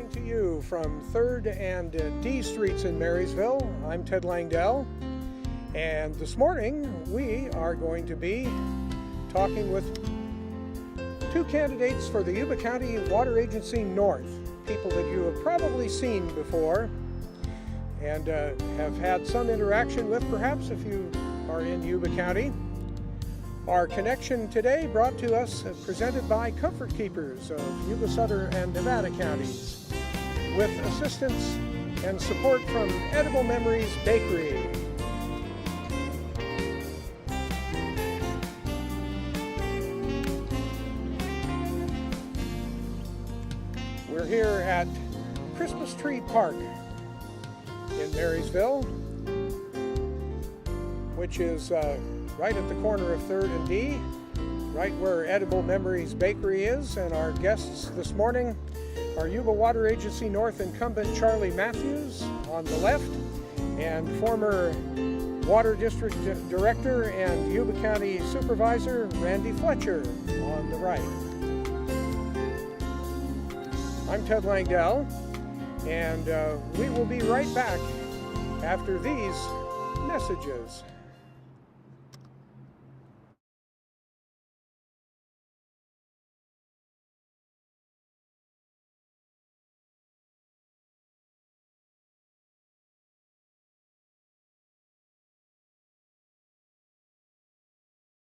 Coming to you from 3rd and D Streets in Marysville. I'm Ted Langdell, and this morning we are going to be talking with two candidates for the Yuba County Water Agency North, people that you have probably seen before and have had some interaction with, perhaps, if you are in Yuba County. Our connection today brought to us, presented by Comfort Keepers of Yuba-Sutter and Nevada counties, with assistance and support from Edible Memories Bakery. We're here at Christmas Tree Park in Marysville, which is right at the corner of 3rd and D, right where Edible Memories Bakery is. And our guests this morning are Yuba Water Agency North incumbent Charlie Matthews on the left, and former Water District Director and Yuba County Supervisor Randy Fletcher on the right. I'm Ted Langdell, and we will be right back after these messages.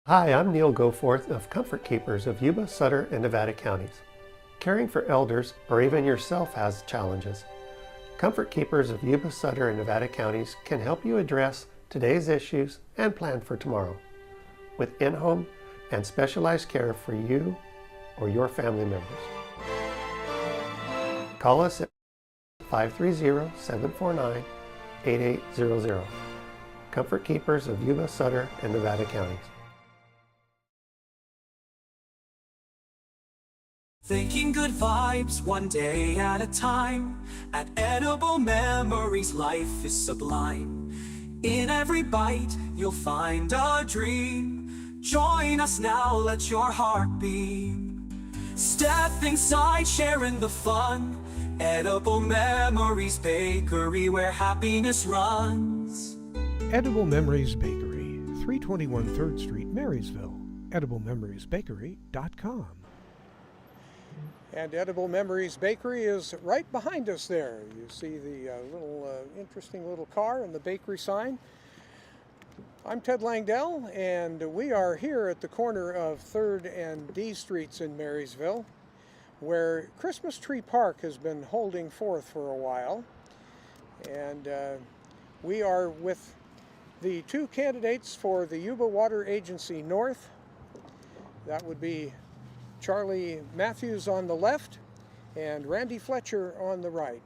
Hi, I'm Neil Goforth of Comfort Keepers of Yuba, Sutter, and Nevada counties. Caring for elders, or even yourself, has challenges. Comfort Keepers of Yuba, Sutter, and Nevada counties can help you address today's issues and plan for tomorrow, with in-home and specialized care for you or your family members. Call us at 530-749-8800. Comfort Keepers of Yuba, Sutter, and Nevada counties. Thinking good vibes one day at a time. At Edible Memories, life is sublime. In every bite, you'll find a dream. Join us now, let your heart beam. Step inside, sharing the fun. Edible Memories Bakery, where happiness runs. Edible Memories Bakery, 321 3rd Street, Marysville. EdibleMemoriesBakery.com. And Edible Memories Bakery is right behind us there. You see the interesting little car and the bakery sign. I'm Ted Langdell, and we are here at the corner of 3rd and D Streets in Marysville, where Christmas Tree Park has been holding forth for a while. And we are with the two candidates for the Yuba Water Agency North. That would be Charlie Matthews on the left and Randy Fletcher on the right.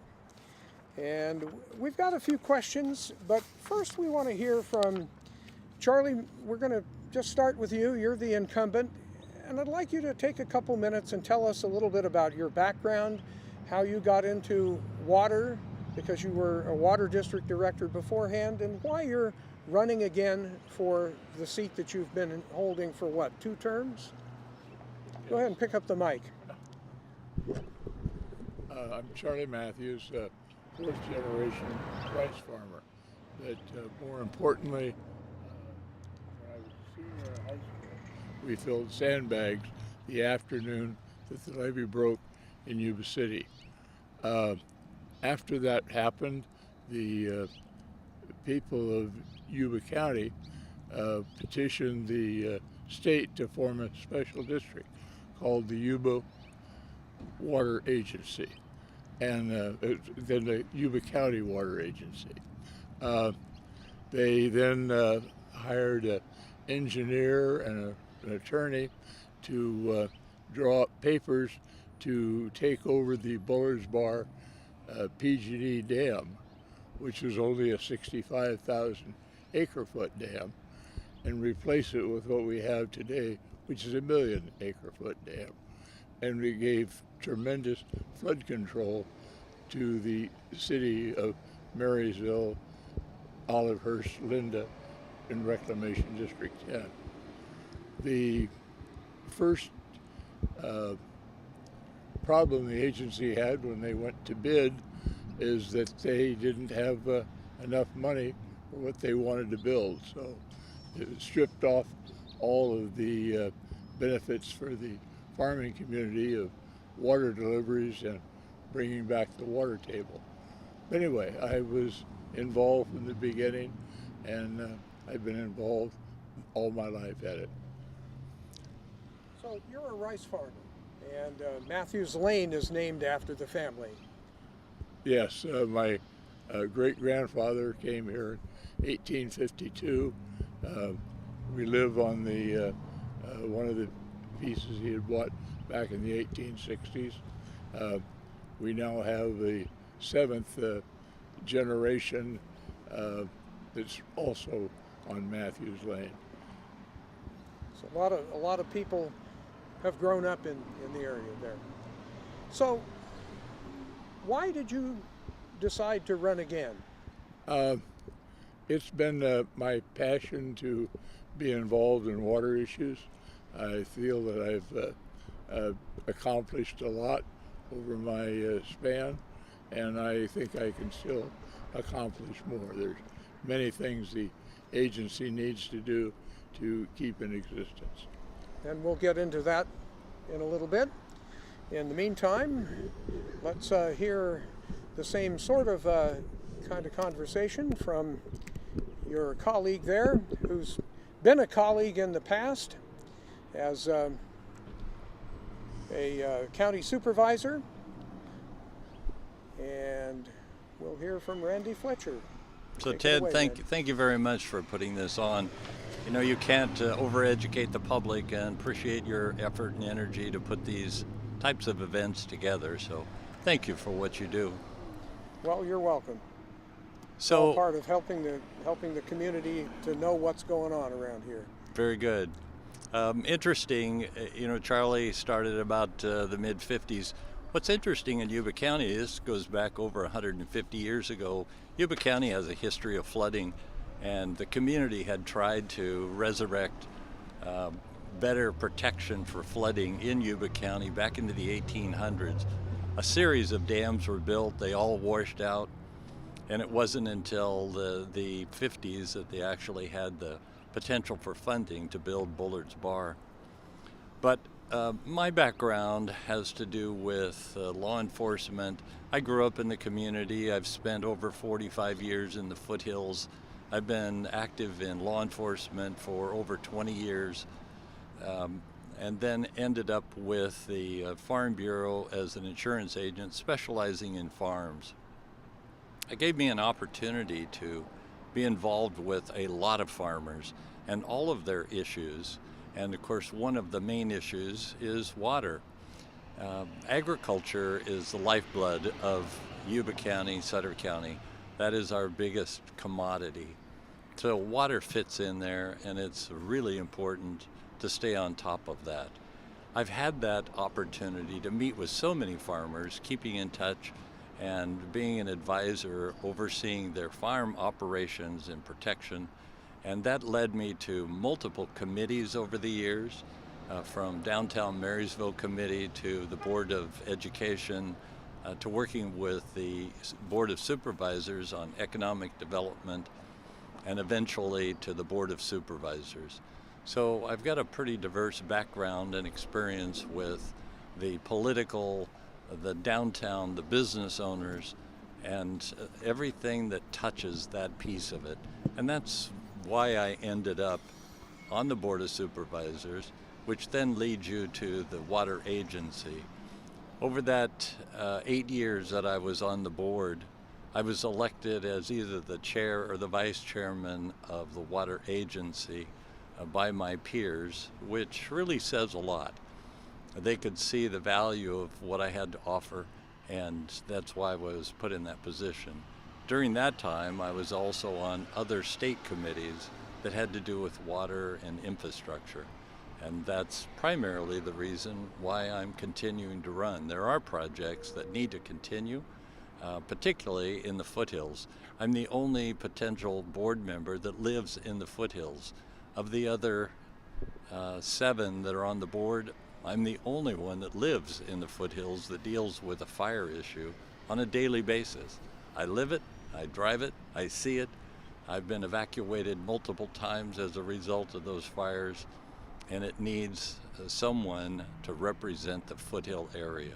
And we've got a few questions, but first we want to hear from Charlie. We're going to just start with you. You're the incumbent, and I'd like you to take a couple minutes and tell us a little bit about your background, how you got into water, because you were a water district director beforehand, and why you're running again for the seat that you've been holding for, what, 2 terms? Go ahead and pick up the mic. I'm Charlie Matthews, 4th generation rice farmer. But more importantly, when I was a senior in high school, we filled sandbags the afternoon that the levee broke in Yuba City. After that happened, the people of Yuba County petitioned the state to form a special district called the Yuba Water Agency, and then the Yuba County Water Agency. They then hired an engineer and an attorney to draw up papers to take over the Bullards Bar PG&E Dam, which was only a 65,000 acre-foot dam, and replace it with what we have today, which is a 1 million acre-foot dam. And we gave tremendous flood control to the city of Marysville, Olivehurst, Linda, and Reclamation District 10. The first problem the agency had when they went to bid is that they didn't have enough money for what they wanted to build. So it stripped off all of the benefits for the farming community of water deliveries and bringing back the water table. But anyway, I was involved from the beginning, and I've been involved all my life at it. So you're a rice farmer, and Matthews Lane is named after the family. Yes, my great-grandfather came here in 1852. We live on the one of the pieces he had bought back in the 1860s. We now have the seventh generation that's also on Matthews Lane. So a lot of people have grown up in the area there. So why did you decide to run again? It's been my passion to be involved in water issues. I feel that I've accomplished a lot over my span, and I think I can still accomplish more. There's many things the agency needs to do to keep in existence. And we'll get into that in a little bit. In the meantime, let's hear the same sort of kind of conversation from your colleague there, who's been a colleague in the past as a county supervisor. And we'll hear from Randy Fletcher. So Take it Ted, away, thank you very much for putting this on. You know, you can't overeducate the public, and appreciate your effort and energy to put these types of events together. So thank you for what you do. Well, you're welcome. So All part of helping the community to know what's going on around here. very good. Interesting, you know, Charlie started about the mid-50s. What's interesting in Yuba County, this goes back over 150 years ago. Yuba County has a history of flooding, and the community had tried to resurrect better protection for flooding in Yuba County back into the 1800s. A series of dams were built, they all washed out, and it wasn't until the 50s that they actually had the potential for funding to build Bullard's Bar. But my background has to do with law enforcement. I grew up in the community. I've spent over 45 years in the foothills. I've been active in law enforcement for over 20 years, and then ended up with the Farm Bureau as an insurance agent specializing in farms. It gave me an opportunity to be involved with a lot of farmers and all of their issues. And of course, one of the main issues is water. Agriculture is the lifeblood of Yuba County, Sutter County. That is our biggest commodity. So water fits in there, and it's really important to stay on top of that. I've had that opportunity to meet with so many farmers, keeping in touch and being an advisor, overseeing their farm operations and protection. And that led me to multiple committees over the years, from Downtown Marysville Committee to the Board of Education, to working with the Board of Supervisors on economic development, and eventually to the Board of Supervisors. So I've got a pretty diverse background and experience with the political, the downtown, the business owners, and everything that touches that piece of it. And that's why I ended up on the Board of Supervisors, which then leads you to the water agency. Over that 8 years that I was on the board, I was elected as either the chair or the vice chairman of the water agency by my peers, which really says a lot. They could see the value of what I had to offer, and that's why I was put in that position. During that time, I was also on other state committees that had to do with water and infrastructure. And that's primarily the reason why I'm continuing to run. There are projects that need to continue, particularly in the foothills. I'm the only potential board member that lives in the foothills. Of the other 7 that are on the board, I'm the only one that lives in the foothills that deals with a fire issue on a daily basis. I live it, I drive it, I see it. I've been evacuated multiple times as a result of those fires, and it needs someone to represent the foothill area.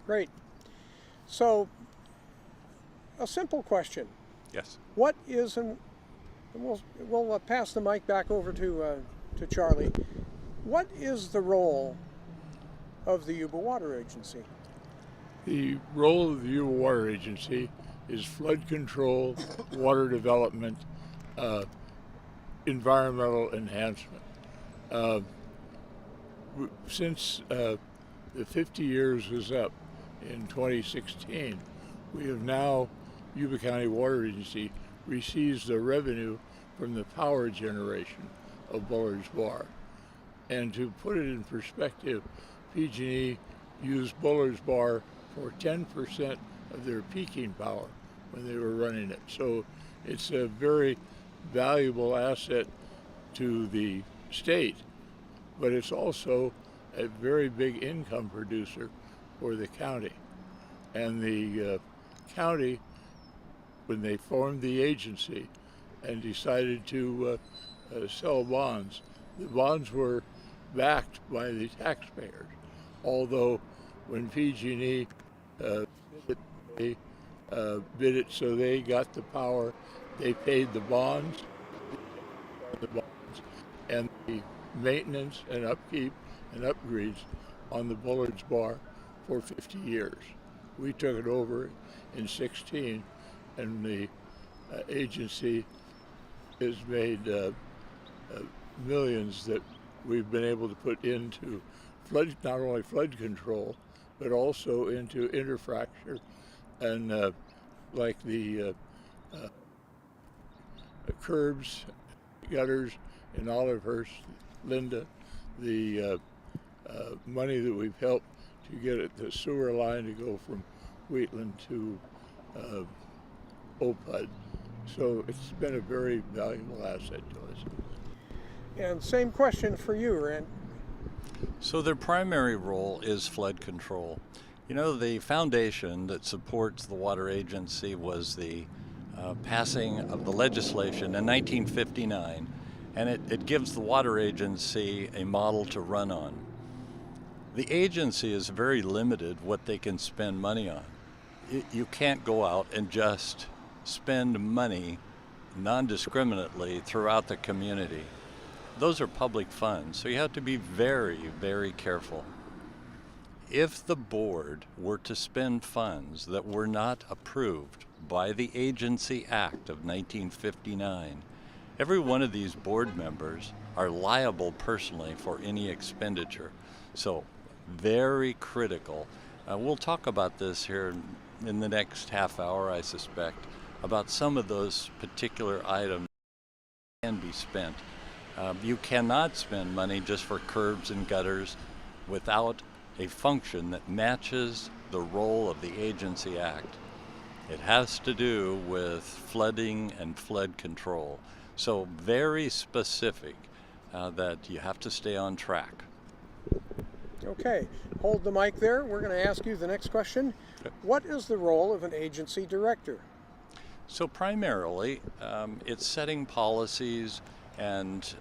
Great. So, a simple question. Yes. What is, and we'll pass the mic back over to Charlie. What is the role of the Yuba Water Agency? The role of the Yuba Water Agency is flood control, water development, environmental enhancement. Since the 50 years was up in 2016, we have now, Yuba County Water Agency receives the revenue from the power generation of Bullard's Bar. And to put it in perspective, PG&E used Bullard's Bar for 10% of their peaking power when they were running it. So it's a very valuable asset to the state, but it's also a very big income producer for the county. And the county, when they formed the agency and decided to sell bonds, the bonds were backed by the taxpayers. Although when PG&E bid it so they got the power, they paid the bonds, and the maintenance and upkeep and upgrades on the Bullard's Bar for 50 years. We took it over in 16, and the agency has made millions that we've been able to put into flood, not only flood control, but also into infrastructure and like the curbs, gutters in Olivehurst, Linda, the money that we've helped to get the sewer line to go from Wheatland to OPUD. So it's been a very valuable asset to us. And same question for you, Rand. So their primary role is flood control. You know, the foundation that supports the water agency was the passing of the legislation in 1959, and it gives the water agency a model to run on. The agency is very limited what they can spend money on. You can't go out and just spend money non-discriminately throughout the community. Those are public funds, so you have to be very, very careful. If the board were to spend funds that were not approved by the Agency Act of 1959, every one of these board members are liable personally for any expenditure. So, very critical. We'll talk about this here in the next half hour, I suspect, about some of those particular items that can be spent. You cannot spend money just for curbs and gutters without a function that matches the role of the Agency Act. It has to do with flooding and flood control. So very specific that you have to stay on track. Okay, hold the mic there. We're going to ask you the next question. Okay. What is the role of an agency director? So primarily, it's setting policies and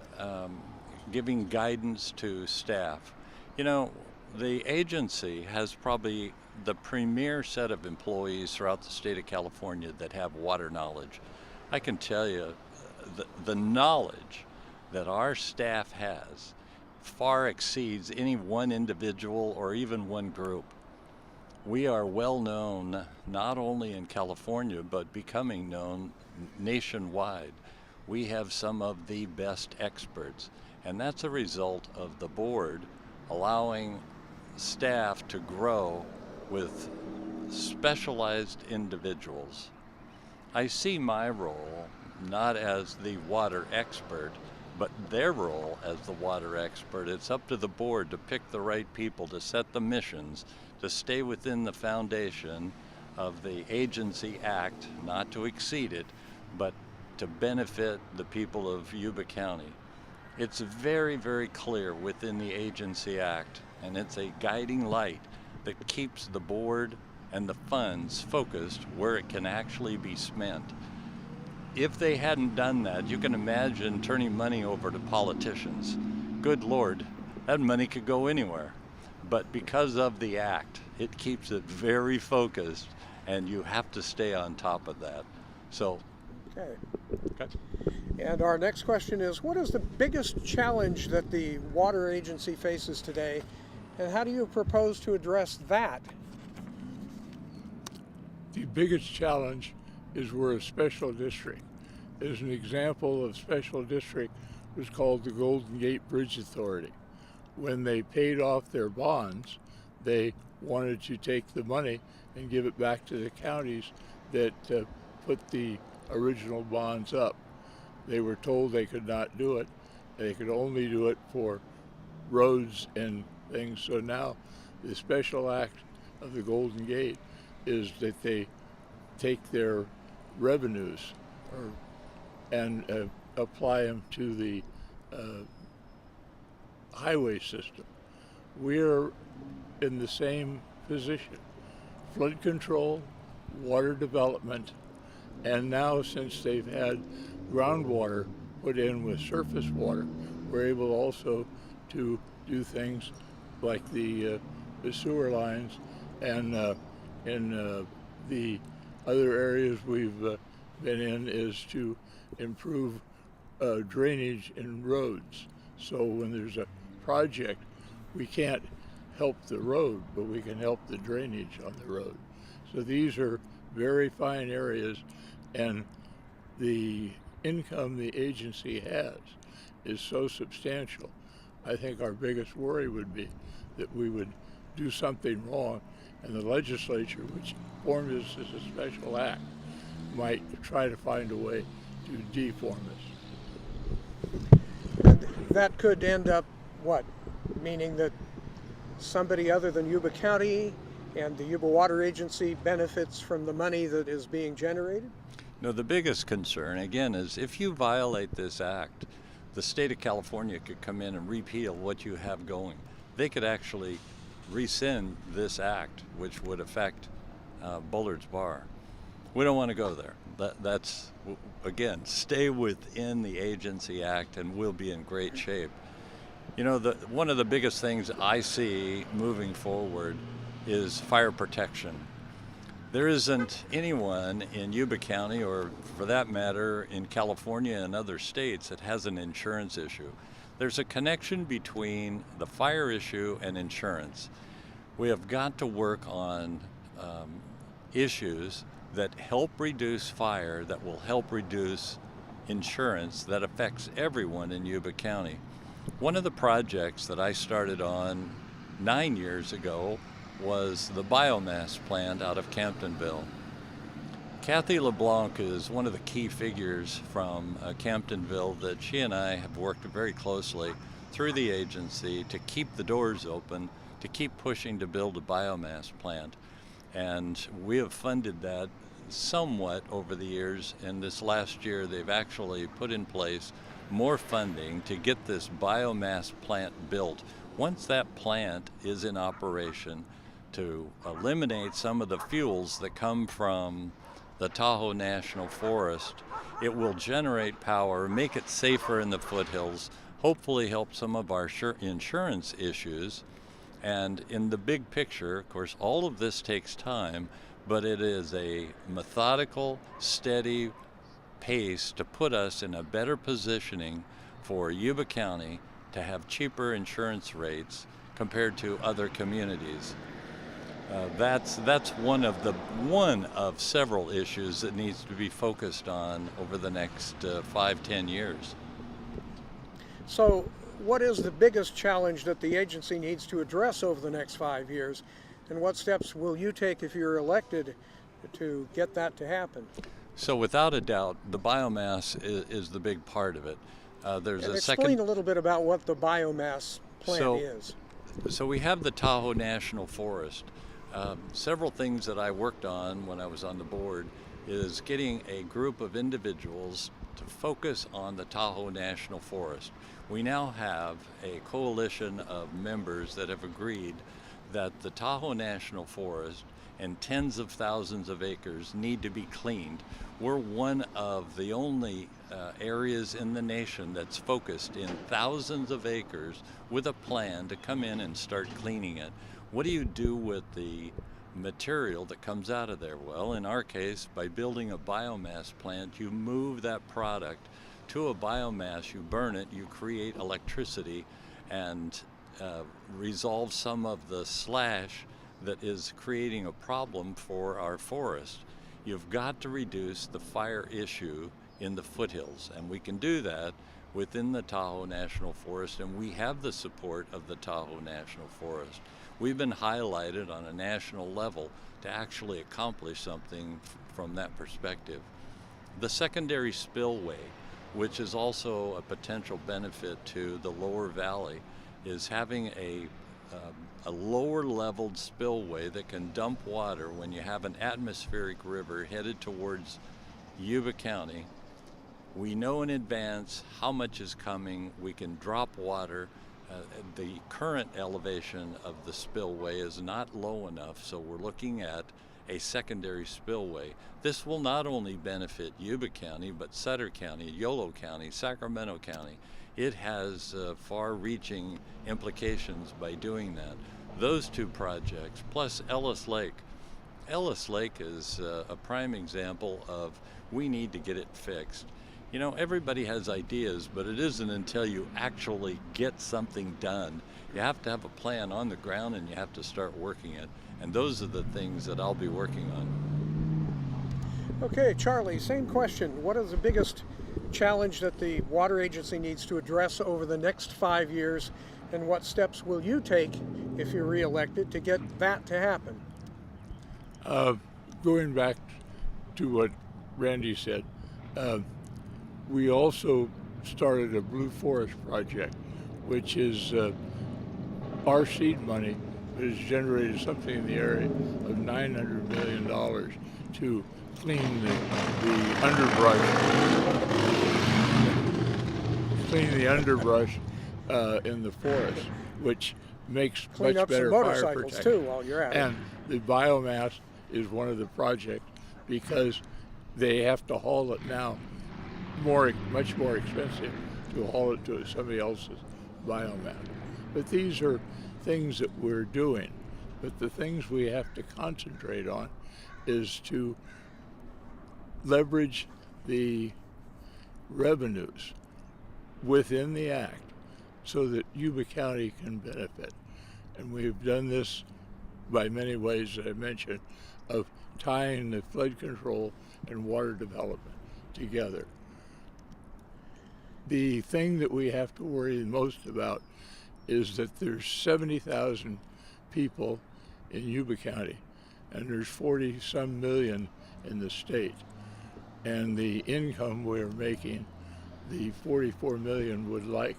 giving guidance to staff. You know, the agency has probably the premier set of employees throughout the state of California that have water knowledge. I can tell you the knowledge that our staff has far exceeds any one individual or even one group. We are well known not only in California but becoming known nationwide. We have some of the best experts, and that's a result of the board allowing staff to grow with specialized individuals. I see my role not as the water expert, but their role as the water expert. It's up to the board to pick the right people, to set the missions, to stay within the foundation of the Agency Act, not to exceed it, but to benefit the people of Yuba County. It's very, very clear within the Agency Act, and it's a guiding light that keeps the board and the funds focused where it can actually be spent. If they hadn't done that, you can imagine turning money over to politicians. Good Lord, that money could go anywhere. But because of the act, it keeps it very focused, and you have to stay on top of that. So, Okay. okay. And our next question is, what is the biggest challenge that the water agency faces today, and how do you propose to address that? The biggest challenge is we're a special district. As an example of special district was called the Golden Gate Bridge Authority. When they paid off their bonds, they wanted to take the money and give it back to the counties that put the original bonds up. They were told they could not do it. They could only do it for roads and things. So now the special act of the Golden Gate is that they take their revenues and apply them to the highway system. We're in the same position. Flood control, water development, and now since they've had groundwater put in with surface water, we're able also to do things like the sewer lines, and in the other areas we've been in is to improve drainage in roads. So when there's a project, we can't help the road, but we can help the drainage on the road. So these are very fine areas, and the income the agency has is so substantial. I think our biggest worry would be that we would do something wrong, and the legislature, which formed this as a special act, might try to find a way to deform us. And that could end up what? Meaning that somebody other than Yuba County and the Yuba Water Agency benefits from the money that is being generated? No, the biggest concern, again, is if you violate this act, the state of California could come in and repeal what you have going. They could actually rescind this act, which would affect Bullard's Bar. We don't want to go there. That's, again, stay within the Agency Act and we'll be in great shape. You know, one of the biggest things I see moving forward is fire protection. There isn't anyone in Yuba County, or for that matter in California and other states, that has an insurance issue. There's a connection between the fire issue and insurance. We have got to work on issues that help reduce fire, that will help reduce insurance that affects everyone in Yuba County. One of the projects that I started on 9 years ago was the biomass plant out of Camptonville. Kathy LeBlanc is one of the key figures from Camptonville that she and I have worked very closely through the agency to keep the doors open, to keep pushing to build a biomass plant. And we have funded that somewhat over the years, and this last year they've actually put in place more funding to get this biomass plant built. Once that plant is in operation, to eliminate some of the fuels that come from the Tahoe National Forest, it will generate power, make it safer in the foothills, hopefully help some of our insurance issues. And in the big picture, of course, all of this takes time, but it is a methodical, steady pace to put us in a better positioning for Yuba County to have cheaper insurance rates compared to other communities. That's one of several issues that needs to be focused on over the next 5-10 years. So what is the biggest challenge that the agency needs to address over the next 5 years, and what steps will you take if you're elected to get that to happen? So without a doubt, the biomass is the big part of it. Explain a little bit about what the biomass plant is. So we have the Tahoe National Forest. Several things that I worked on when I was on the board is getting a group of individuals to focus on the Tahoe National Forest. We now have a coalition of members that have agreed that the Tahoe National Forest and tens of thousands of acres need to be cleaned. We're one of the only areas in the nation that's focused in thousands of acres with a plan to come in and start cleaning it. What do you do with the material that comes out of there? Well, in our case, by building a biomass plant, you move that product to a biomass, you burn it, you create electricity, and resolve some of the slash that is creating a problem for our forest. You've got to reduce the fire issue in the foothills, and we can do that within the Tahoe National Forest, and we have the support of the Tahoe National Forest. We've been highlighted on a national level to actually accomplish something from that perspective. The secondary spillway, which is also a potential benefit to the lower valley, is having a lower leveled spillway that can dump water when you have an atmospheric river headed towards Yuba County. We know in advance how much is coming. We can drop water. The current elevation of the spillway is not low enough, so we're looking at a secondary spillway. This will not only benefit Yuba County, but Sutter County, Yolo County, Sacramento County. It has far-reaching implications by doing that. Those two projects, plus Ellis Lake. Ellis Lake is a prime example of we need to get it fixed. You know, everybody has ideas, but it isn't until you actually get something done. You have to have a plan on the ground and you have to start working it. And those are the things that I'll be working on. Okay, Charlie, same question. What is the biggest challenge that the water agency needs to address over the next 5 years, and what steps will you take if you're reelected to get that to happen? Going back to what Randy said, we also started a Blue Forest project, which is our seed money has generated something in the area of $900 million to clean the underbrush in the forest, which makes Clean much up better some fire motorcycles protection. too while you're at it. And the biomass is one of the projects because they have to haul it now much more expensive to haul it to somebody else's biomass. But these are things that we're doing. But the things we have to concentrate on is to leverage the revenues within the act so that Yuba County can benefit. And we've done this by many ways that I mentioned of tying the flood control and water development together. The thing that we have to worry the most about is that there's 70,000 people in Yuba County and there's 40-some million in the state. And the income we're making, the 44 million would like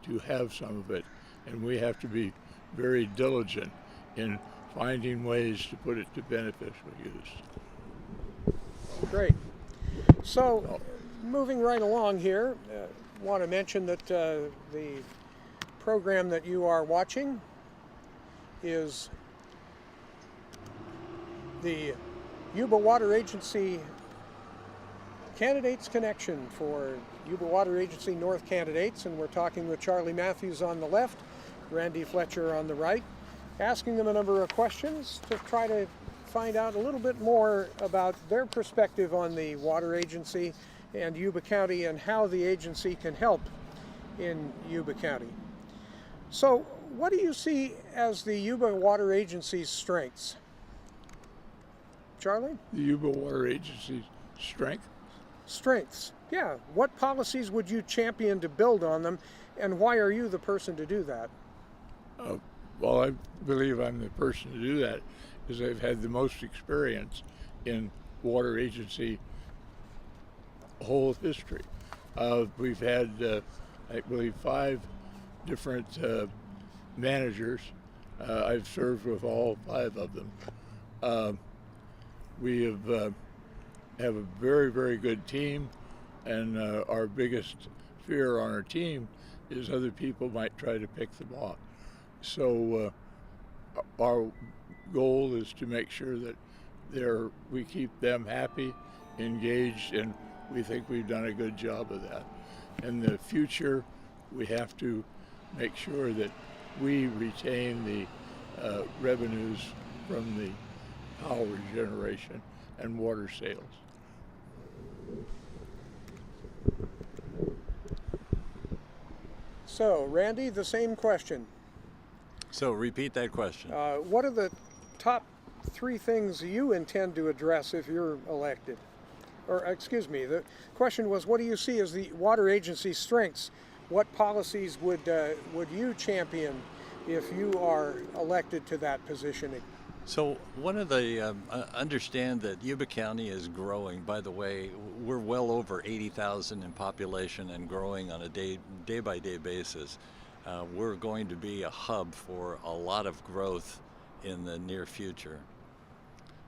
to have some of it, and we have to be very diligent in finding ways to put it to beneficial use. Great. So, moving right along here, want to mention that the program that you are watching is the Yuba Water Agency Candidates Connection for Yuba Water Agency North candidates, and we're talking with Charlie Matthews on the left, Randy Fletcher on the right, asking them a number of questions to try to find out a little bit more about their perspective on the water agency and Yuba County and how the agency can help in Yuba County. So, what do you see as the Yuba Water Agency's strengths? Charlie? The Yuba Water Agency's strength? Strengths, yeah. What policies would you champion to build on them, and why are you the person to do that? Well, I believe I'm the person to do that because I've had the most experience in water agency whole history. We've had, I believe, 5 different managers. I've served with all 5 of them. We have a very, very good team. And our biggest fear on our team is other people might try to pick them off. So our goal is to make sure that we keep them happy, engaged, and we think we've done a good job of that. In the future, we have to make sure that we retain the revenues from the power generation and water sales. So, Randy, the same question. So repeat that question. What are the top 3 things you intend to address if you're elected? Or, excuse me, the question was, what do you see as the water agency's strengths? What policies would you champion if you are elected to that position? So one of the, understand that Yuba County is growing. By the way, we're well over 80,000 in population and growing on a day-by-day basis. We're going to be a hub for a lot of growth in the near future.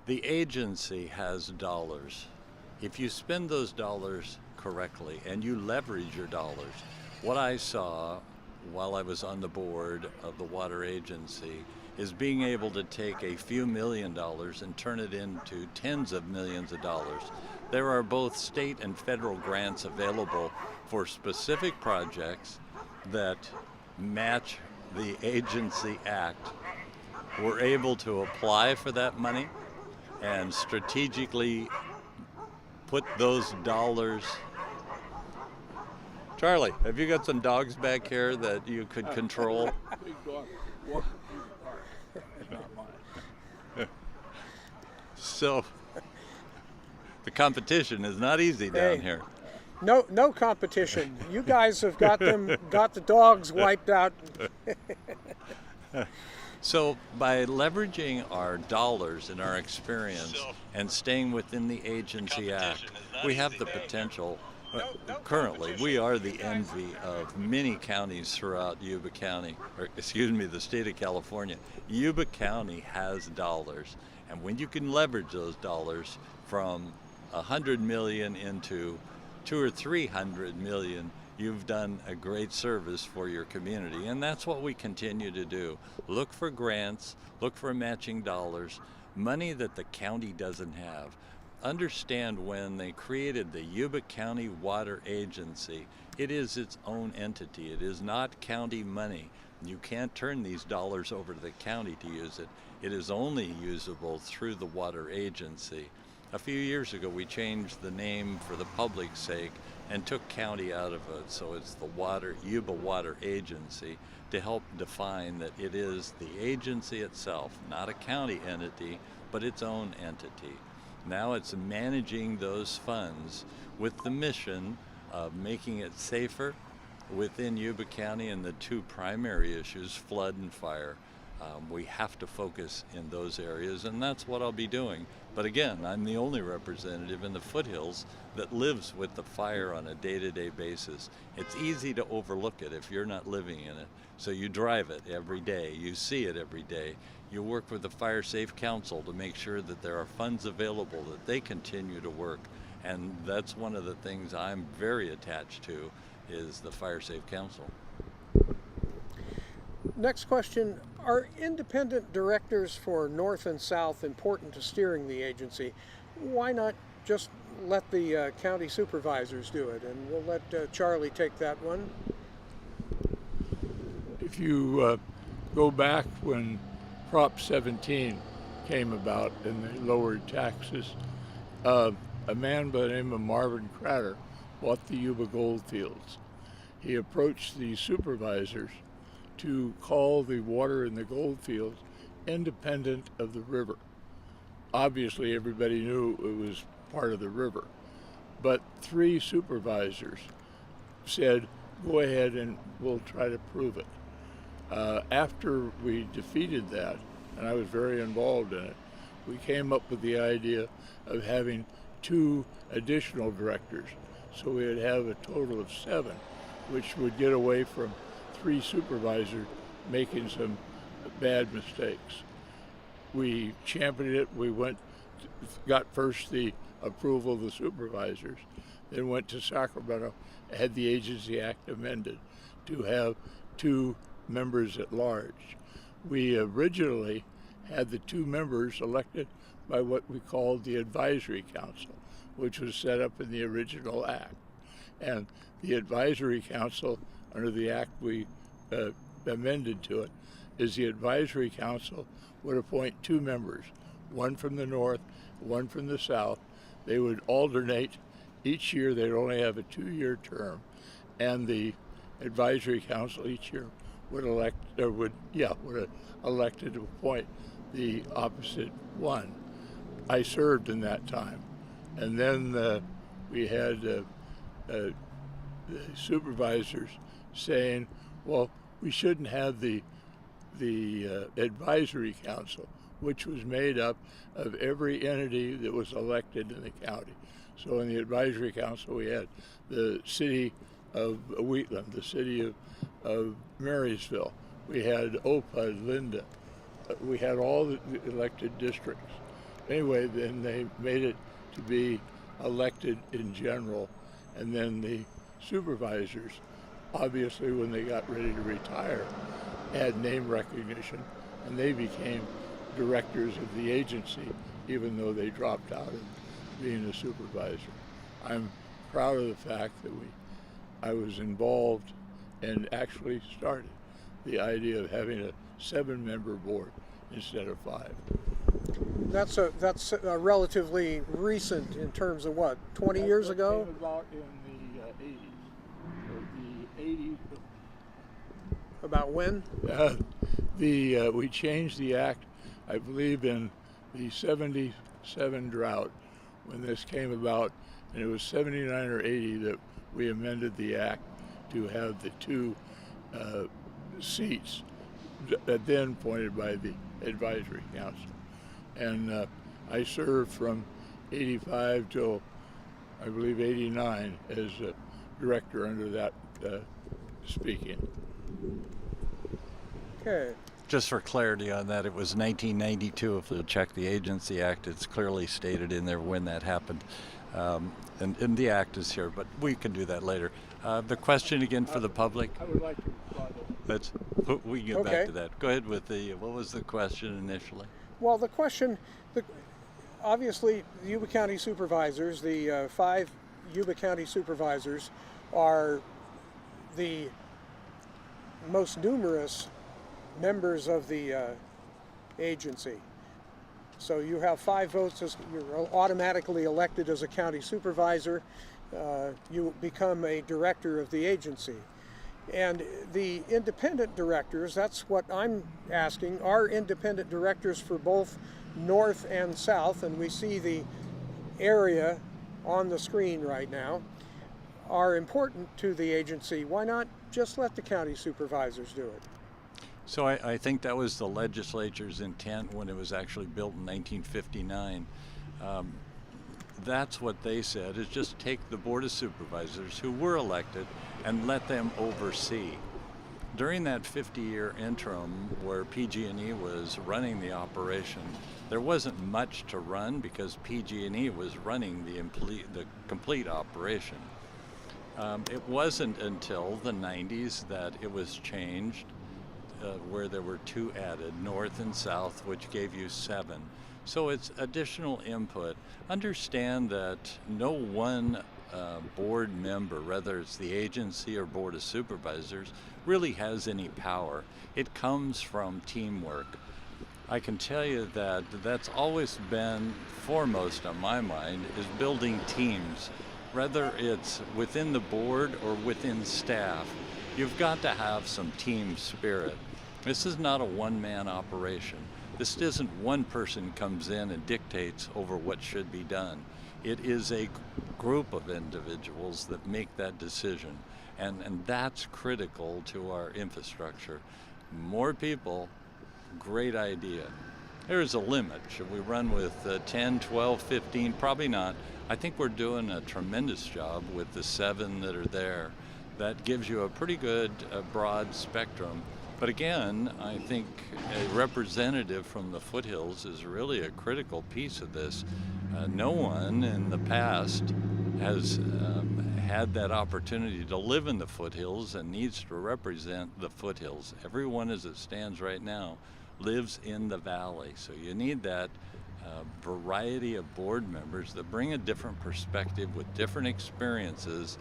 The agency has dollars. If you spend those dollars correctly and you leverage your dollars, what I saw while I was on the board of the water agency is being able to take a few $1 million and turn it into tens of millions of dollars. There are both state and federal grants available for specific projects that match the agency act. We're able to apply for that money and strategically put those dollars. Charlie, have you got some dogs back here that you could control? Big dog walking through the park. It's not mine. So the competition is not easy down here. No competition. You guys have got the dogs wiped out. So by leveraging our dollars and our experience and staying within the Agency Act, we have the potential. Currently, we are the envy of many counties throughout Yuba County, or excuse me, the state of California. Yuba County has dollars, and when you can leverage those dollars from 100 million into 200 or 300 million, you've done a great service for your community, and that's what we continue to do. Look for grants, look for matching dollars, money that the county doesn't have. Understand when they created the Yuba County Water Agency, it is its own entity. It is not county money. You can't turn these dollars over to the county to use it. It is only usable through the water agency. A few years ago, we changed the name for the public's sake and took county out of it, so it's the Yuba Water Agency, to help define that it is the agency itself, not a county entity, but its own entity. Now it's managing those funds with the mission of making it safer within Yuba County, and the 2 primary issues, flood and fire. We have to focus in those areas, and that's what I'll be doing. But again, I'm the only representative in the foothills that lives with the fire on a day-to-day basis. It's easy to overlook it if you're not living in it. So you drive it every day, you see it every day. You work with the Fire Safe Council to make sure that there are funds available, that they continue to work. And that's one of the things I'm very attached to, is the Fire Safe Council. Next question, are independent directors for North and South important to steering the agency? Why not just let the county supervisors do it? And we'll let Charlie take that one. If you go back when Prop 17 came about and they lowered taxes, a man by the name of Marvin Cratter bought the Yuba Goldfields. He approached the supervisors to call the water in the goldfields independent of the river. Obviously, everybody knew it was part of the river, but 3 supervisors said, go ahead and we'll try to prove it. After we defeated that, and I was very involved in it, we came up with the idea of having 2 additional directors, so we would have a total of 7, which would get away from 3 supervisors making some bad mistakes. We championed it. We got first the approval of the supervisors. then went to Sacramento, had the Agency Act amended to have 2 members at large. We originally had the 2 members elected by what we called the Advisory Council, which was set up in the original act. And the Advisory Council, under the act we amended to it, is the Advisory Council would appoint 2 members, one from the north, one from the south. They would alternate each year. They'd only have a 2-year term, and the Advisory Council each year would elect elected to appoint the opposite one. I served in that time, and then we had the supervisors saying, well, we shouldn't have the Advisory Council, which was made up of every entity that was elected in the county. So in the Advisory Council, we had the city of Wheatland, the city of Marysville. We had OPUD, Linda. We had all the elected districts. Anyway, then they made it to be elected in general, and then the supervisors, obviously when they got ready to retire, had name recognition, and they became directors of the agency, even though they dropped out of being a supervisor. I'm proud of the fact that I was involved and actually started the idea of having a 7-member board instead of 5. That's a relatively recent in terms of what, 20 years ago? Came about in the 80s. About when? We changed the act, I believe, in the 77 drought when this came about, and it was 79 or 80 that we amended the act to have the 2 seats then appointed by the Advisory Council. And I served from 85 till, I believe, 89 as a director under that speaking. Okay. Just for clarity on that, it was 1992. If you'll check the Agency Act, it's clearly stated in there when that happened. And the act is here, but we can do that later. The question again for the public? I would like to respond. We can get back to that. Go ahead with what was the question initially? Well, the question, obviously, the Yuba County Supervisors, the 5 Yuba County Supervisors, are the most numerous members of the agency. So you have 5 votes, you're automatically elected as a county supervisor. You become a director of the agency. And the independent directors, that's what I'm asking, are independent directors for both north and south, and we see the area on the screen right now, are important to the agency. Why not just let the county supervisors do it? So I think that was the legislature's intent when it was actually built in 1959. That's what they said, is just take the Board of Supervisors who were elected and let them oversee. During that 50-year interim where PG&E was running the operation, there wasn't much to run because PG&E was running the complete operation. It wasn't until the 90s that it was changed, where there were 2 added, north and south, which gave you 7. So it's additional input. Understand that no one board member, whether it's the agency or Board of Supervisors, really has any power. It comes from teamwork. I can tell you that that's always been foremost on my mind, is building teams. Whether it's within the board or within staff, you've got to have some team spirit. This is not a one-man operation. This isn't one person comes in and dictates over what should be done. It is a group of individuals that make that decision, and that's critical to our infrastructure. More people, great idea. There's a limit. Should we run with 10, 12, 15? Probably not. I think we're doing a tremendous job with the 7 that are there. That gives you a pretty good broad spectrum. But again, I think a representative from the foothills is really a critical piece of this. No one in the past has had that opportunity to live in the foothills and needs to represent the foothills. Everyone as it stands right now lives in the valley. So you need that variety of board members that bring a different perspective with different experiences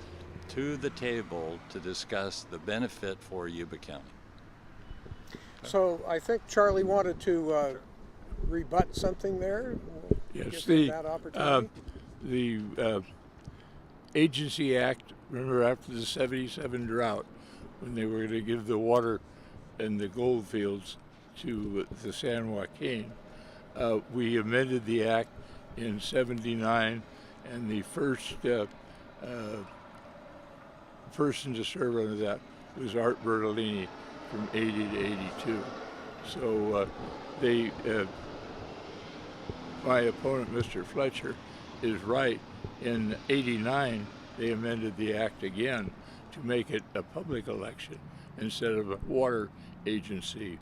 to the table to discuss the benefit for Yuba County. So I think Charlie wanted to rebut something there. Yes, Give him that opportunity. the Agency Act, remember after the 77 drought, when they were going to give the water and the gold fields to the San Joaquin, we amended the act in 79, and the first person to serve under that was Art Bertolini from 80 to 82. So my opponent, Mr. Fletcher, is right. In 89, they amended the act again to make it a public election instead of a water agency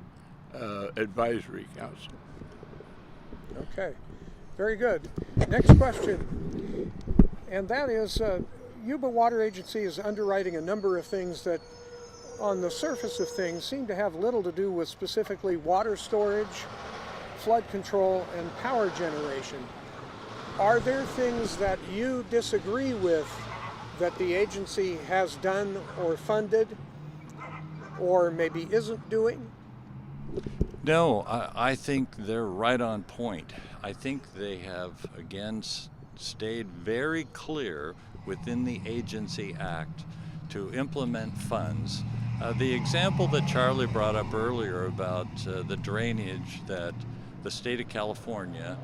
advisory council. Okay, very good. Next question, and that is, Yuba Water Agency is underwriting a number of things that, on the surface of things, seem to have little to do with specifically water storage, flood control, and power generation. Are there things that you disagree with that the agency has done or funded, or maybe isn't doing? No, I think they're right on point. I think they have, again, stayed very clear within the Agency Act to implement funds. The example that Charlie brought up earlier about the drainage that the state of California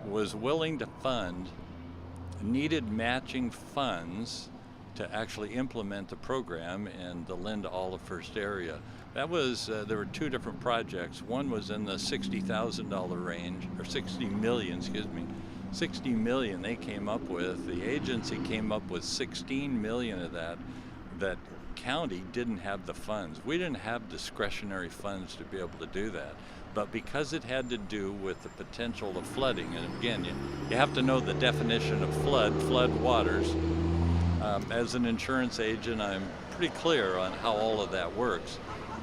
was willing to fund needed matching funds to actually implement the program in the Linda Olive First area. That was, there were two different projects. One was in the $60,000 range, or 60 million, excuse me. 60 million they came up with. The agency came up with 16 million of that county didn't have the funds. We didn't have discretionary funds to be able to do that. But because it had to do with the potential of flooding, and again, you have to know the definition of flood waters. As an insurance agent, I'm pretty clear on how all of that works.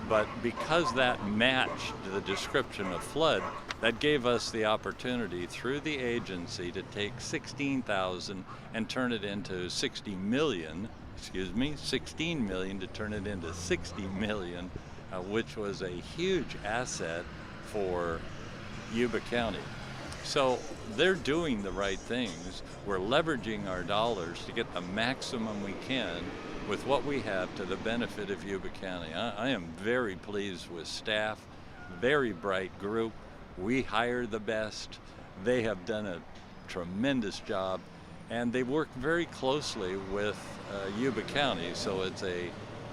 But because that matched the description of flood, that gave us the opportunity through the agency to take 16,000 and turn it into 16 million to turn it into 60 million, which was a huge asset for Yuba County. So they're doing the right things. We're leveraging our dollars to get the maximum we can with what we have to the benefit of Yuba County. I am very pleased with staff, very bright group. We hire the best. They have done a tremendous job, and they work very closely with Yuba County. So it's a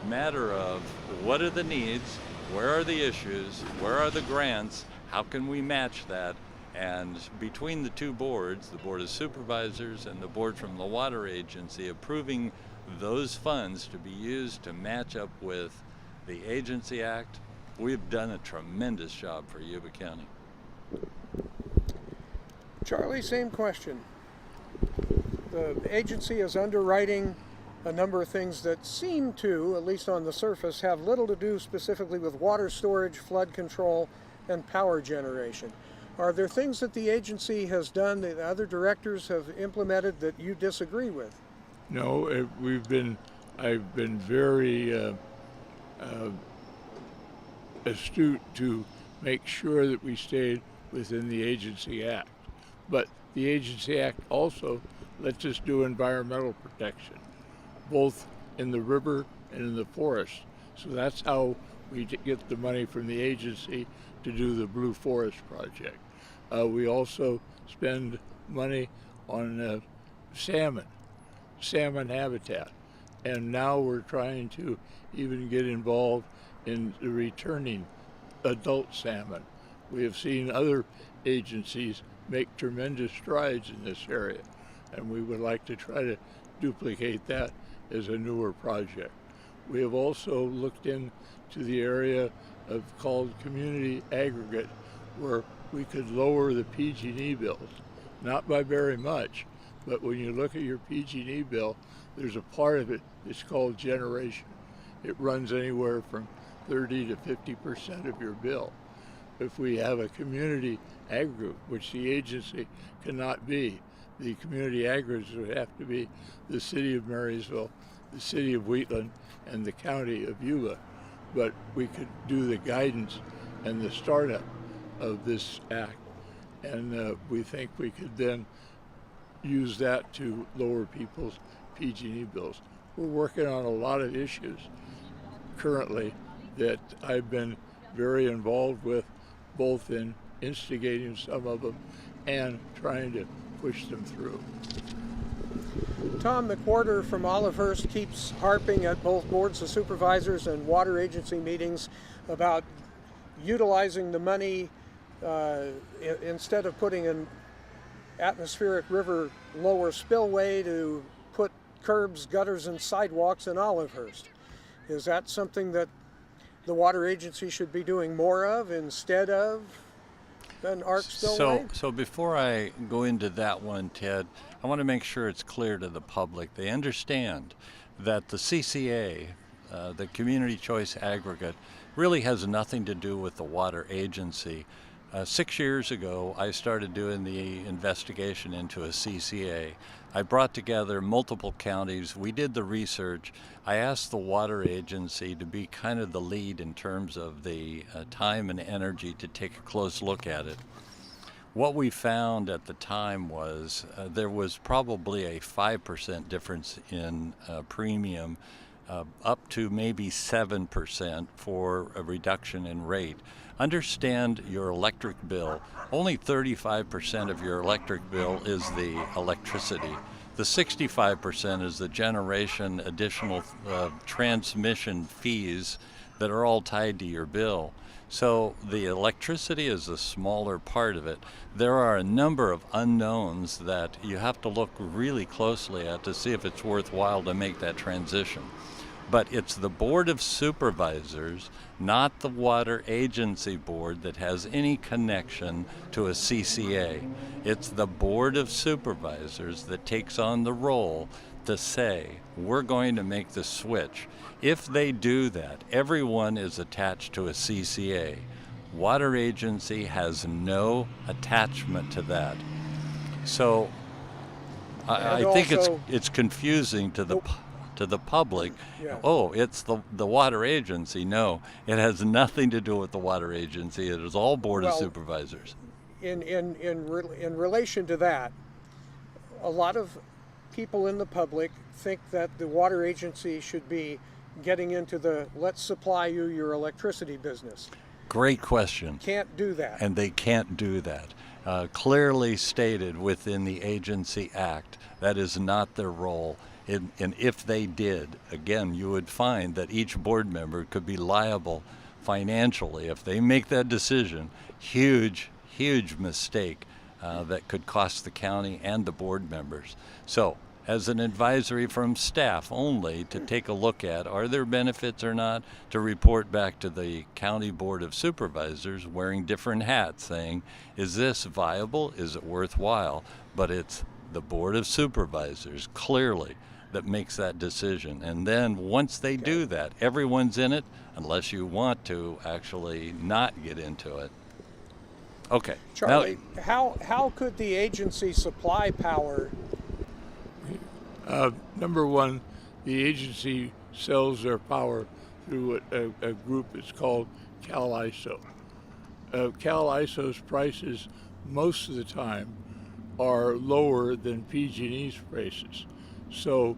matter of what are the needs, where are the issues, where are the grants, how can we match that? And between the two boards, the Board of Supervisors and the board from the Water Agency, approving those funds to be used to match up with the Agency Act, we've done a tremendous job for Yuba County. Charlie, same question. The agency is underwriting a number of things that seem to, at least on the surface, have little to do specifically with water storage, flood control, and power generation. Are there things that the agency has done that other directors have implemented that you disagree with? No, I've been very astute to make sure that we stayed within the Agency Act. But the Agency Act also lets us do environmental protection, both in the river and in the forest. So that's how we get the money from the agency to do the Blue Forest Project. We also spend money on salmon habitat. And now we're trying to even get involved in the returning adult salmon. We have seen other agencies make tremendous strides in this area, and we would like to try to duplicate that as a newer project. We have also looked into the area called community aggregate, where we could lower the PG&E bills, not by very much, But when you look at your PG&E bill, there's a part of it that's called generation. It runs anywhere from 30 to 50% of your bill. If we have a community aggregate, which the agency cannot be, the community aggregates would have to be the city of Marysville, the city of Wheatland, and the county of Yuba. But we could do the guidance and the startup of this act, and we think we could then use that to lower people's PG&E bills. We're working on a lot of issues currently that I've been very involved with, both in instigating some of them and trying to push them through. Tom McWhorter from Olivehurst keeps harping at both boards of supervisors and water agency meetings about utilizing the money instead of putting an atmospheric river lower spillway to put curbs, gutters, and sidewalks in Olivehurst. Is that something that the water agency should be doing more of instead of an arc spillway? So before I go into that one, Ted, I want to make sure it's clear to the public. They understand that the CCA, the Community Choice Aggregate, really has nothing to do with the water agency. 6 years ago, I started doing the investigation into a CCA. I brought together multiple counties. We did the research. I asked the water agency to be kind of the lead in terms of the time and energy to take a close look at it. What we found at the time was there was probably a 5% difference in premium, up to maybe 7% for a reduction in rate. Understand your electric bill. Only 35% of your electric bill is the electricity. The 65% is the generation, additional transmission fees that are all tied to your bill. So the electricity is a smaller part of it. There are a number of unknowns that you have to look really closely at to see if it's worthwhile to make that transition. But it's the Board of Supervisors, not the Water Agency Board, that has any connection to a CCA. It's the Board of Supervisors that takes on the role to say, we're going to make the switch. If they do that, everyone is attached to a CCA. Water Agency has no attachment to that. So I think it's confusing to the public. Yeah. Oh, it's the water agency. No, it has nothing to do with the water agency. It is all Board of Supervisors. In relation to that, a lot of people in the public think that the water agency should be getting into the let's supply you your electricity business. Great question. Can't do that. And they can't do that. Clearly stated within the Agency Act, that is not their role. And if they did, again, you would find that each board member could be liable financially if they make that decision. Huge, huge mistake that could cost the county and the board members. So, as an advisory from staff only to take a look at, are there benefits or not, to report back to the County Board of Supervisors wearing different hats saying, is this viable? Is it worthwhile? But it's the Board of Supervisors, clearly, that makes that decision. And then once they do that, everyone's in it, unless you want to actually not get into it. Okay. Charlie, how could the agency supply power? Number one, the agency sells their power through a group that's called CalISO. CalISO's prices most of the time are lower than PG&E's prices. So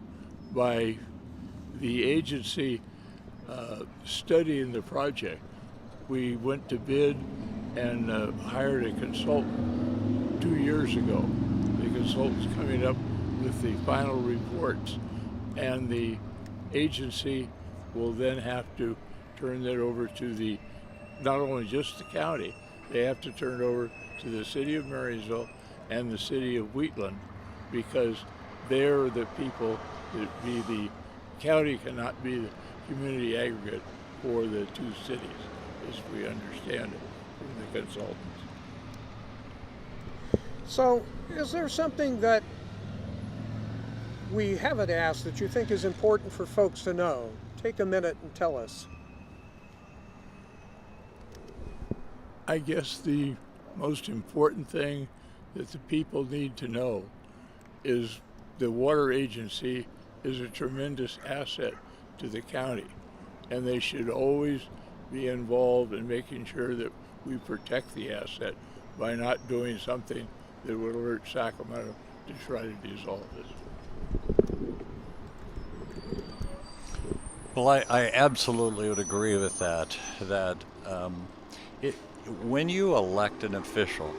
by the agency studying the project, we went to bid and hired a consultant 2 years ago. The consultant's coming up with the final reports, and the agency will then have to turn that over to not only just the county, they have to turn it over to the city of Marysville and the city of Wheatland, because they're the people that the county cannot be the community aggregate for the two cities, as we understand it from the consultants. So is there something that we haven't asked that you think is important for folks to know? Take a minute and tell us. I guess the most important thing that the people need to know is the water agency is a tremendous asset to the county, and they should always be involved in making sure that we protect the asset by not doing something that would alert Sacramento to try to dissolve this. Well, I absolutely would agree with that. When you elect an official,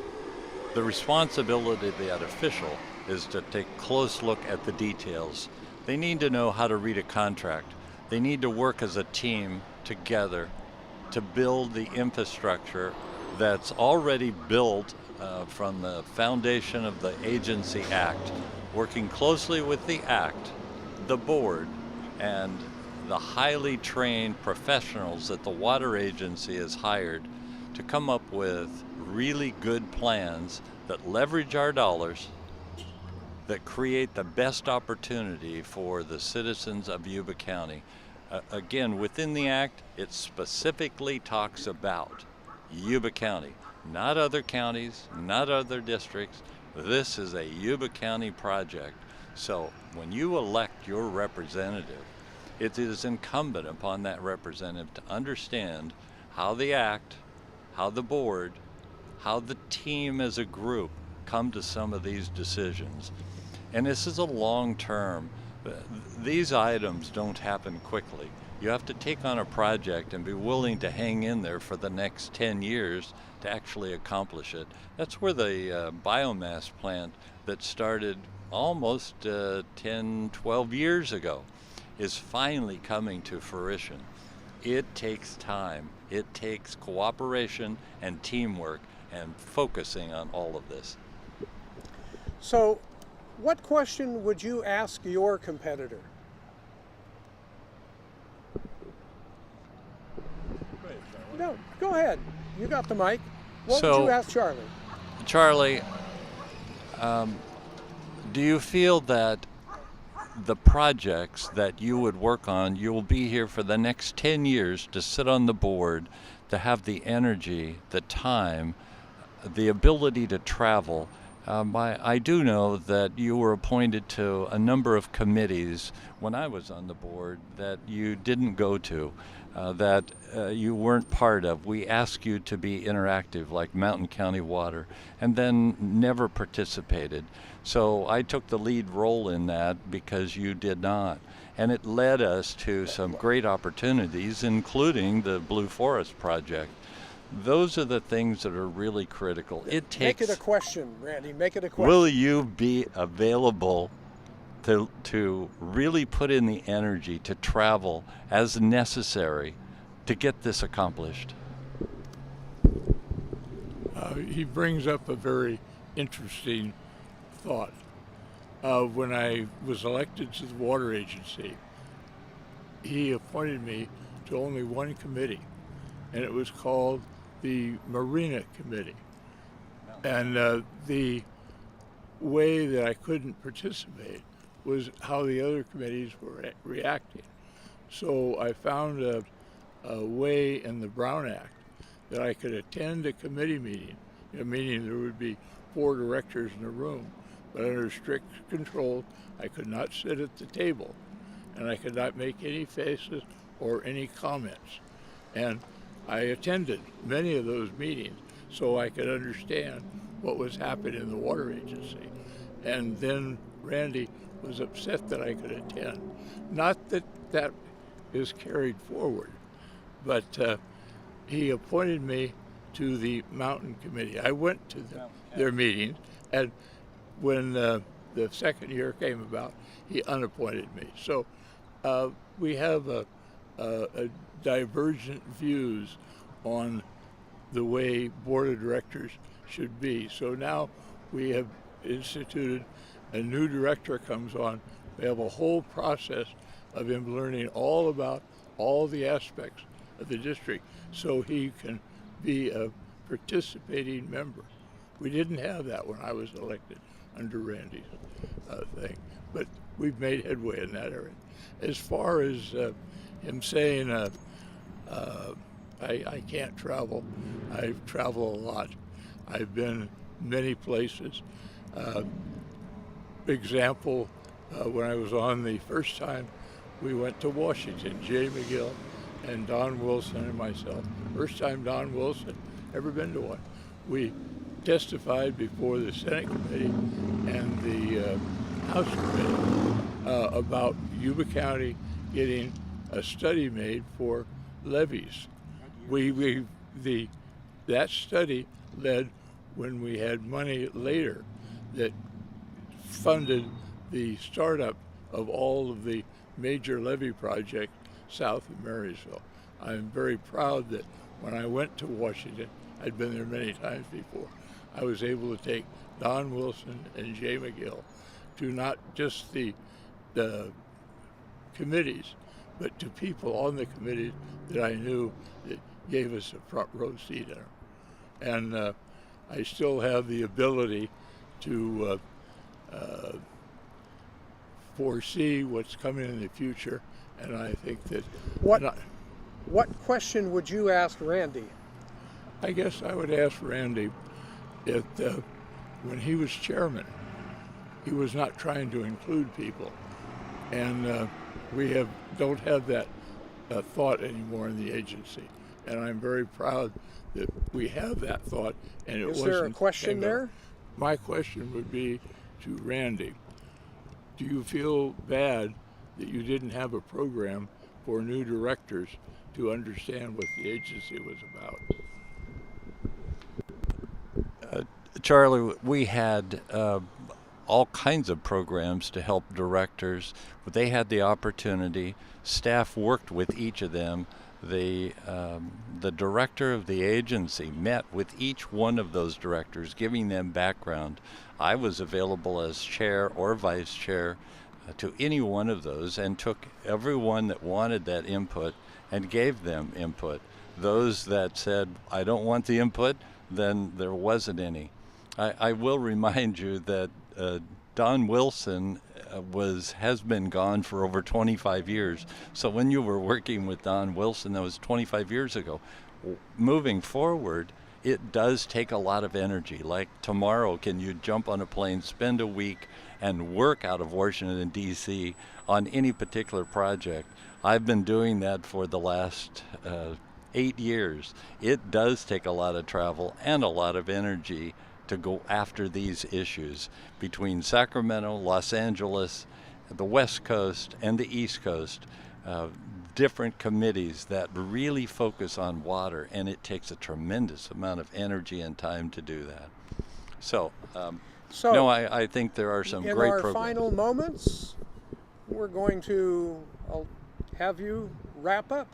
the responsibility of that official is to take a close look at the details. They need to know how to read a contract. They need to work as a team together to build the infrastructure that's already built from the foundation of the Agency Act, working closely with the Act, the board, and the highly trained professionals that the water agency has hired to come up with really good plans that leverage our dollars, that create the best opportunity for the citizens of Yuba County. Again, within the Act, it specifically talks about Yuba County, not other counties, not other districts. This is a Yuba County project. So when you elect your representative, it is incumbent upon that representative to understand how the Act, how the board, how the team as a group come to some of these decisions. And this is a long term. These items don't happen quickly. You have to take on a project and be willing to hang in there for the next 10 years to actually accomplish it. That's where the biomass plant that started almost 10, 12 years ago is finally coming to fruition. It takes time. It takes cooperation and teamwork and focusing on all of this. So, what question would you ask your competitor? No, go ahead. You got the mic. What would you ask Charlie? Charlie, do you feel that the projects that you would work on, you will be here for the next 10 years to sit on the board, to have the energy, the time, the ability to travel? I do know that you were appointed to a number of committees when I was on the board that you didn't go to, that you weren't part of. We asked you to be interactive, like Mountain County Water, and then never participated. So I took the lead role in that because you did not. And it led us to some great opportunities, including the Blue Forest project. Those are the things that are really critical. It takes. Make it a question, Randy. Make it a question. Will you be available to really put in the energy to travel as necessary to get this accomplished? He brings up a very interesting thought. When I was elected to the water agency, he appointed me to only one committee, and it was called the Marina Committee. And the way that I couldn't participate was how the other committees were reacting. So I found a way in the Brown Act that I could attend a committee meeting, meaning there would be 4 directors in a room, but under strict control. I could not sit at the table, and I could not make any faces or any comments. And I attended many of those meetings so I could understand what was happening in the water agency. And then Randy was upset that I could attend. Not that that is carried forward, but he appointed me to the Mountain Committee. I went to their meetings, and when the second year came about, he unappointed me. So we have a divergent views on the way board of directors should be. So now we have instituted a new director comes on. We have a whole process of him learning all about all the aspects of the district so he can be a participating member. We didn't have that when I was elected under Randy's thing. But we've made headway in that area. As far as him saying I can't travel, I travel a lot. I've been many places. Example, when I was on the first time, we went to Washington, Jay McGill and Don Wilson and myself. First time Don Wilson, ever been to one. We testified before the Senate committee and the House committee about Yuba County getting a study made for levees. That study led when we had money later that funded the startup of all of the major levee projects south of Marysville. I'm very proud that when I went to Washington, I'd been there many times before, I was able to take Don Wilson and Jay McGill to not just the committees, but to people on the committees that I knew that gave us a front row seat in them. And I still have the ability to foresee what's coming in the future, and I think that... What question would you ask Randy? I guess I would ask Randy if when he was chairman, he was not trying to include people, and we don't have that thought anymore in the agency, and I'm very proud that we have that thought. And it wasn't. Is there a question there? My question would be to Randy: do you feel bad that you didn't have a program for new directors to understand what the agency was about? Charlie, we had all kinds of programs to help directors, but they had the opportunity. Staff worked with each of them. The director of the agency met with each one of those directors, giving them background. I was available as chair or vice chair to any one of those, and took everyone that wanted that input and gave them input. Those that said, I don't want the input, then there wasn't any. I will remind you that Don Wilson has been gone for over 25 years. So when you were working with Don Wilson, that was 25 years ago. Moving forward, it does take a lot of energy. Like tomorrow, can you jump on a plane, spend a week, and work out of Washington, D.C. on any particular project? I've been doing that for the last 8 years. It does take a lot of travel and a lot of energy to go after these issues between Sacramento, Los Angeles, the West Coast, and the East Coast. Different committees that really focus on water, and it takes a tremendous amount of energy and time to do that. So no, I think there are some great programs. In our final moments, we're going to have you wrap up.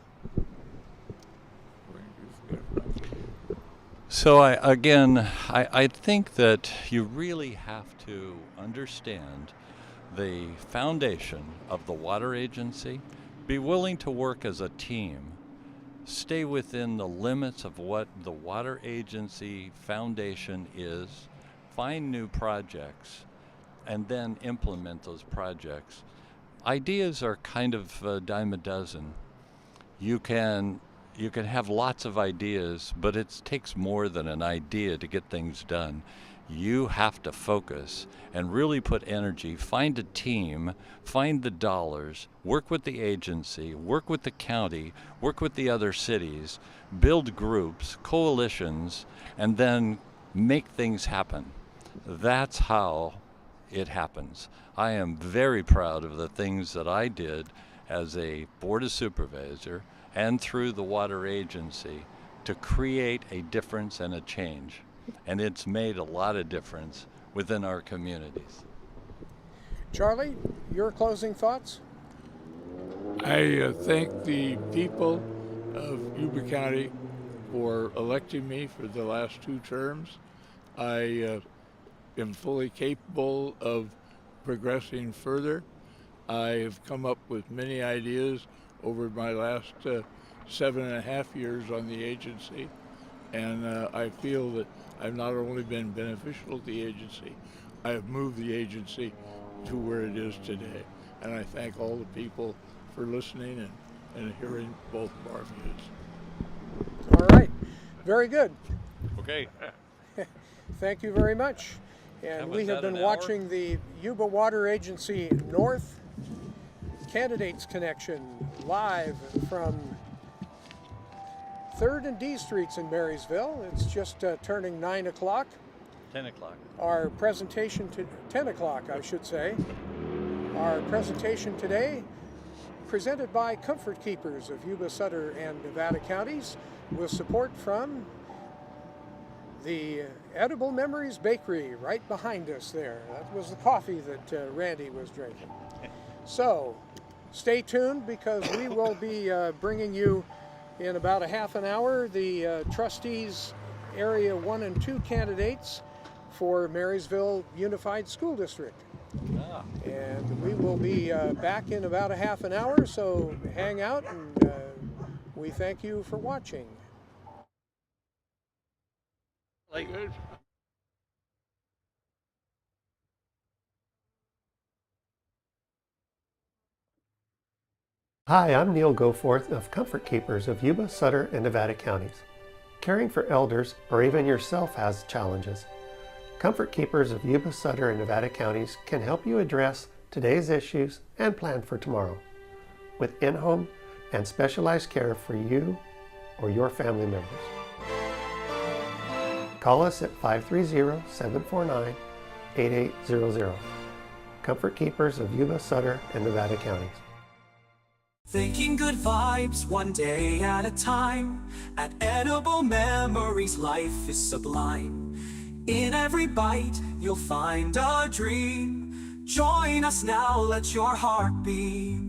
So I think that you really have to understand the foundation of the water agency, be willing to work as a team, stay within the limits of what the water agency foundation is, find new projects, and then implement those projects. Ideas are kind of a dime a dozen. You can have lots of ideas, but it takes more than an idea to get things done. You have to focus and really put energy, find a team, find the dollars, work with the agency, work with the county, work with the other cities, build groups, coalitions, and then make things happen. That's how it happens. I am very proud of the things that I did as a Board of Supervisor and through the water agency to create a difference and a change. And it's made a lot of difference within our communities. Charlie, your closing thoughts? I thank the people of Yuba County for electing me for the last 2 terms. I am fully capable of progressing further. I have come up with many ideas over my last 7.5 years on the agency, and I feel that I've not only been beneficial to the agency, I have moved the agency to where it is today. and I thank all the people for listening and hearing both of our views. All right, very good. Okay. Thank you very much. That And was we have that been an hour? watching the Yuba Water Agency North Candidates Connection live from 3rd and D Streets in Marysville. It's just turning 9 o'clock. 10 o'clock. Our presentation to 10 o'clock, I should say. Our presentation today presented by Comfort Keepers of Yuba-Sutter and Nevada counties with support from the Edible Memories Bakery right behind us there. That was the coffee that Randy was drinking. So stay tuned because we will be bringing you in about a half an hour the Trustees Area 1 and 2 candidates for Marysville Unified School District. Ah. And we will be back in about a half an hour, so hang out, and we thank you for watching. Like, Hi, I'm Neil Goforth of Comfort Keepers of Yuba, Sutter, and Nevada counties. Caring for elders or even yourself has challenges. Comfort Keepers of Yuba, Sutter, and Nevada counties can help you address today's issues and plan for tomorrow with in-home and specialized care for you or your family members. Call us at 530-749-8800. Comfort Keepers of Yuba, Sutter, and Nevada counties. Thinking good vibes one day at a time. At Edible Memories, life is sublime. In every bite, you'll find a dream. Join us now, let your heart beat.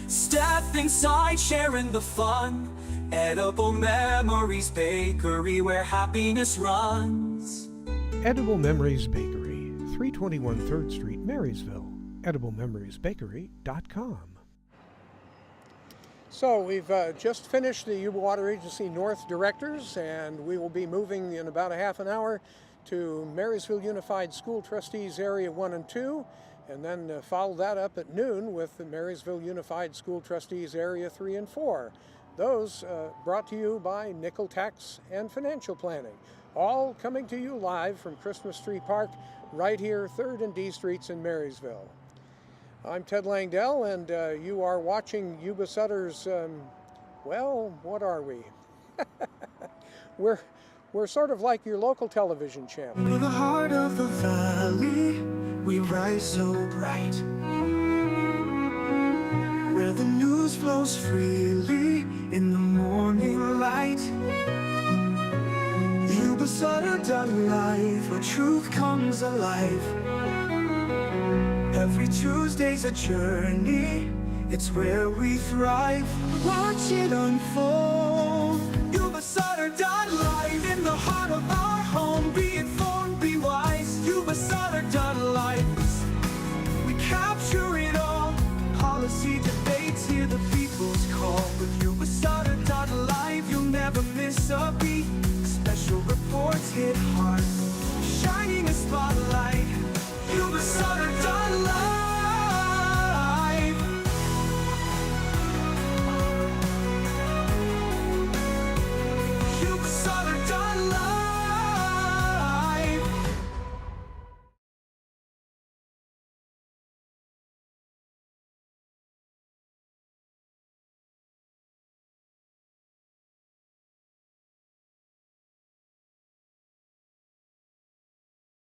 Step inside, sharing the fun. Edible Memories Bakery, where happiness runs. Edible Memories Bakery, 321 3rd Street, Marysville. EdibleMemoriesBakery.com. So we've just finished the Yuba Water Agency North Directors, and we will be moving in about a half an hour to Marysville Unified School Trustees Area 1 and 2, and then follow that up at noon with the Marysville Unified School Trustees Area 3 and 4. Those brought to you by Nickell Tax and Financial Planning, all coming to you live from Christmas Tree Park right here, 3rd and D Streets in Marysville. I'm Ted Langdell, and you are watching Yuba-Sutter's, well, what are we? We're sort of like your local television channel. In the heart of the valley, we rise so bright, where the news flows freely in the morning light. Yuba-Sutter.live, where truth comes alive. Every Tuesday's a journey, it's where we thrive. Watch it unfold. Yuba-Sutter.live, in the heart of our home. Be informed, be wise. Yuba-Sutter.live.